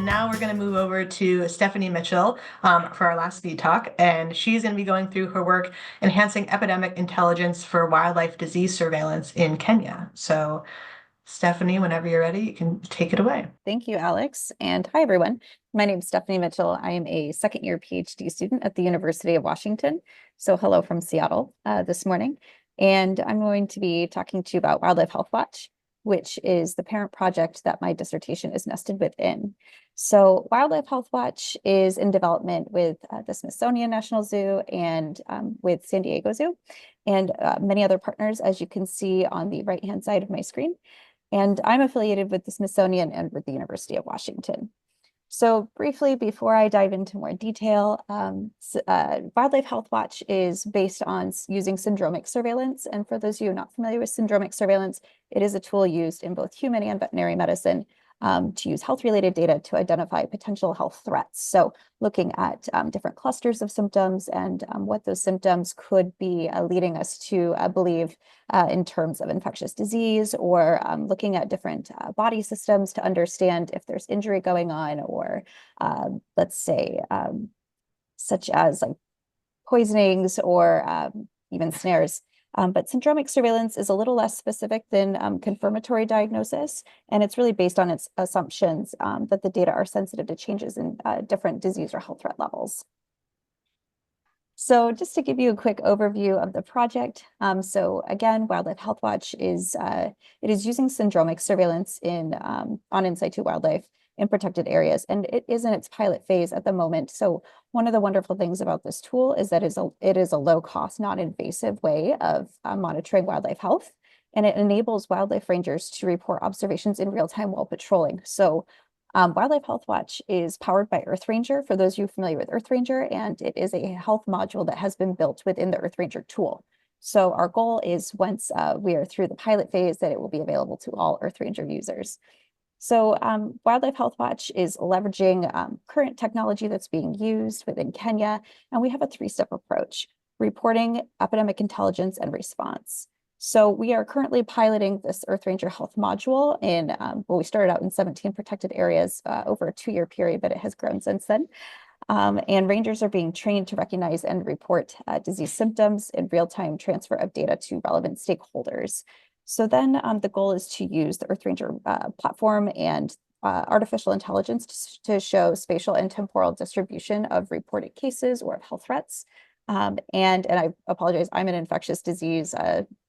now we're going to move over to Stephanie Mitchell for our last speed talk, and she's going to be going through her work enhancing epidemic intelligence for wildlife disease surveillance in Kenya. So, Stephanie, whenever you're ready, you can take it away. Thank you, Alex. And hi, everyone. My name is Stephanie Mitchell. I am a second-year PhD student at the University of Washington. So hello from Seattle this morning. And I'm going to be talking to you about Wildlife Health Watch, which is the parent project that my dissertation is nested within. So Wildlife Health Watch is in development with the Smithsonian National Zoo and with San Diego Zoo and many other partners, as you can see on the right-hand side of my screen. And I'm affiliated with the Smithsonian and with the University of Washington. So briefly, before I dive into more detail, Wildlife Health Watch is based on using syndromic surveillance. And for those of you not familiar with syndromic surveillance, it is a tool used in both human and veterinary medicine to use health-related data to identify potential health threats. So looking at different clusters of symptoms and what those symptoms could be leading us to believe in terms of infectious disease, or looking at different body systems to understand if there's injury going on, or let's say such as like poisonings or even snares. But syndromic surveillance is a little less specific than confirmatory diagnosis, and it's really based on its assumptions that the data are sensitive to changes in different disease or health threat levels. So just to give you a quick overview of the project. So again, Wildlife Health Watch is using syndromic surveillance on in situ wildlife in protected areas, and it is in its pilot phase at the moment. So one of the wonderful things about this tool is that it is a low-cost, non-invasive way of monitoring wildlife health, and it enables wildlife rangers to report observations in real time while patrolling. So Wildlife Health Watch is powered by Earth Ranger, for those of you familiar with Earth Ranger, and it is a health module that has been built within the Earth Ranger tool. So our goal is, once we are through the pilot phase, that it will be available to all Earth Ranger users. So Wildlife Health Watch is leveraging current technology that's being used within Kenya, and we have a three-step approach: reporting, epidemic intelligence, and response. So we are currently piloting this Earth Ranger Health module in, well, we started out in 17 protected areas over a 2-year period, but it has grown since then. And rangers are being trained to recognize and report disease symptoms in real-time transfer of data to relevant stakeholders. So then the goal is to use the Earth Ranger platform and artificial intelligence to show spatial and temporal distribution of reported cases or of health threats. And I apologize, I'm an infectious disease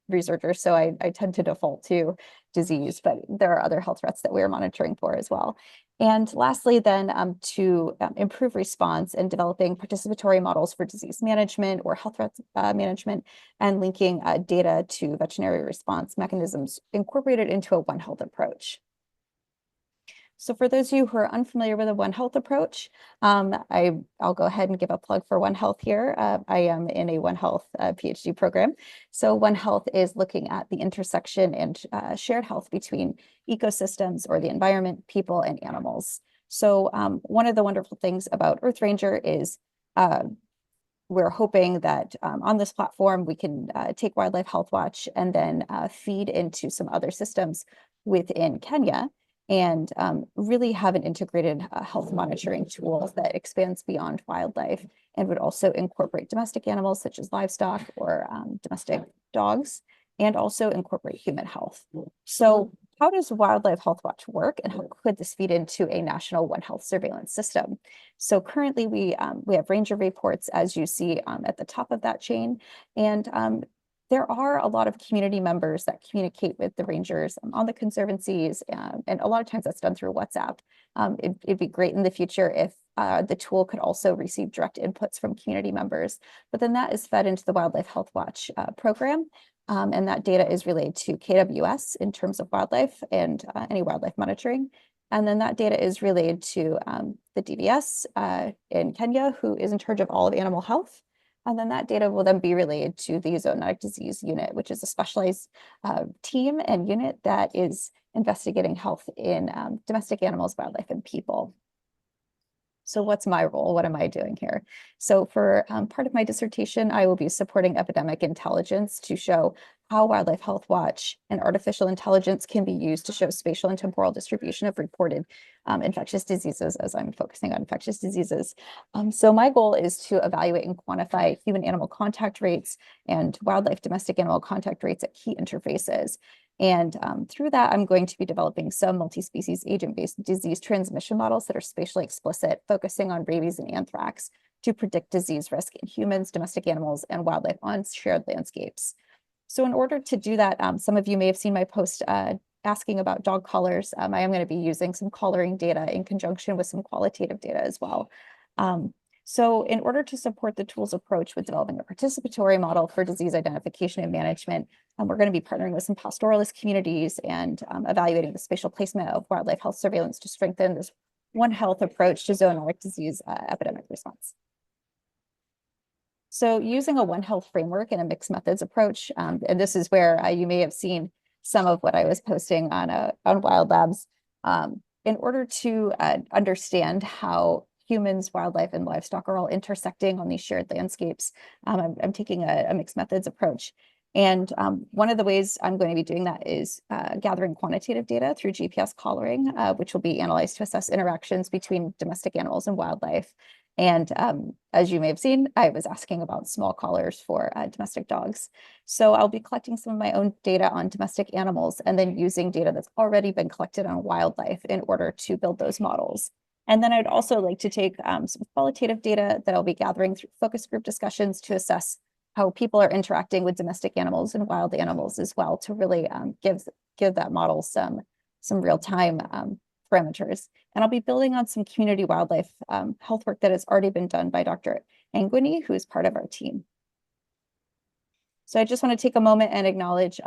researcher, so I tend to default to disease, but there are other health threats that we are monitoring for as well. And lastly, then to improve response and developing participatory models for disease management or health threat management, and linking data to veterinary response mechanisms incorporated into a One Health approach. So for those of you who are unfamiliar with a One Health approach, I'll go ahead and give a plug for One Health here. I am in a One Health PhD program. So One Health is looking at the intersection and shared health between ecosystems, or the environment, people, and animals. So one of the wonderful things about Earth Ranger is we're hoping that on this platform, we can take Wildlife Health Watch and then feed into some other systems within Kenya, and really have an integrated health monitoring tool that expands beyond wildlife and would also incorporate domestic animals such as livestock or domestic dogs, and also incorporate human health. So how does Wildlife Health Watch work, and how could this feed into a national One Health surveillance system? So currently we have ranger reports, as you see at the top of that chain, and there are a lot of community members that communicate with the rangers on the conservancies, and a lot of times that's done through WhatsApp. It'd be great in the future if the tool could also receive direct inputs from community members, but then that is fed into the Wildlife Health Watch program, and that data is relayed to KWS in terms of wildlife and any wildlife monitoring. And then that data is relayed to the DVS in Kenya, who is in charge of all of animal health. And then that data will then be relayed to the zoonotic disease unit, which is a specialized team and unit that is investigating health in domestic animals, wildlife, and people. So what's my role? What am I doing here? So for part of my dissertation, I will be supporting epidemic intelligence to show how Wildlife Health Watch and artificial intelligence can be used to show spatial and temporal distribution of reported infectious diseases, as I'm focusing on infectious diseases. So my goal is to evaluate and quantify human-animal contact rates and wildlife domestic animal contact rates at key interfaces. And through that, I'm going to be developing some multi-species agent-based disease transmission models that are spatially explicit, focusing on rabies and anthrax to predict disease risk in humans, domestic animals, and wildlife on shared landscapes. So in order to do that, some of you may have seen my post asking about dog collars. I am going to be using some collaring data in conjunction with some qualitative data as well. So in order to support the tools approach with developing a participatory model for disease identification and management, we're going to be partnering with some pastoralist communities and evaluating the spatial placement of wildlife health surveillance to strengthen this One Health approach to zoonotic disease epidemic response. So using a One Health framework and a mixed methods approach, and this is where you may have seen some of what I was posting on Wild Labs, in order to understand how humans, wildlife, and livestock are all intersecting on these shared landscapes. I'm taking a mixed methods approach. And one of the ways I'm going to be doing that is gathering quantitative data through GPS collaring, which will be analyzed to assess interactions between domestic animals and wildlife. And as you may have seen, I was asking about small collars for domestic dogs. So I'll be collecting some of my own data on domestic animals and then using data that's already been collected on wildlife in order to build those models. And then I'd also like to take some qualitative data that I'll be gathering through focus group discussions to assess how people are interacting with domestic animals and wild animals as well, to really give that model some real-time parameters. And I'll be building on some community wildlife health work that has already been done by Dr. Angwini, who is part of our team. So I just want to take a moment and acknowledge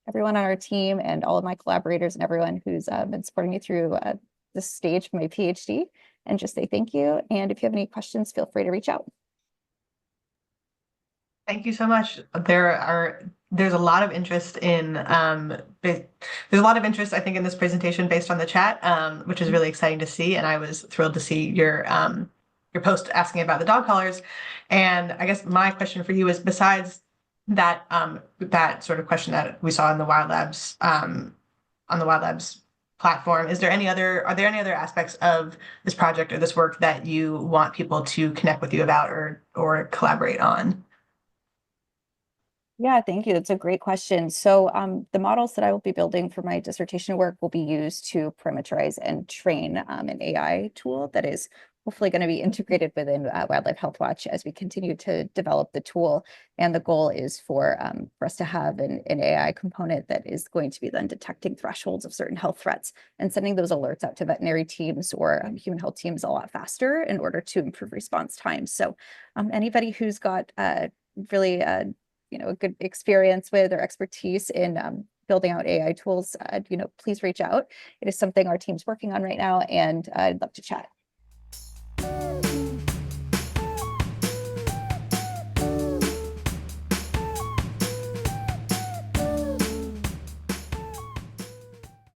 everyone on our team and all of my collaborators and everyone who's been supporting me through this stage for my PhD, and just say thank you. And if you have any questions, feel free to reach out. Thank you so much. There's a lot of interest in there's a lot of interest, I think, in this presentation based on the chat, which is really exciting to see. And I was thrilled to see your post asking about the dog collars. And I guess my question for you is, besides that that sort of question that we saw in the WildLabs on the WildLabs platform, are there any other aspects of this project or this work that you want people to connect with you about or collaborate on? Yeah, thank you. That's a great question. So the models that I will be building for my dissertation work will be used to parameterize and train an AI tool that is hopefully going to be integrated within Wildlife Health Watch as we continue to develop the tool. And the goal is for us to have an AI component that is going to be then detecting thresholds of certain health threats and sending those alerts out to veterinary teams or human health teams a lot faster in order to improve response times. So anybody who's got really a good experience with or expertise in building out AI tools, please reach out. It is something our team's working on right now, and I'd love to chat.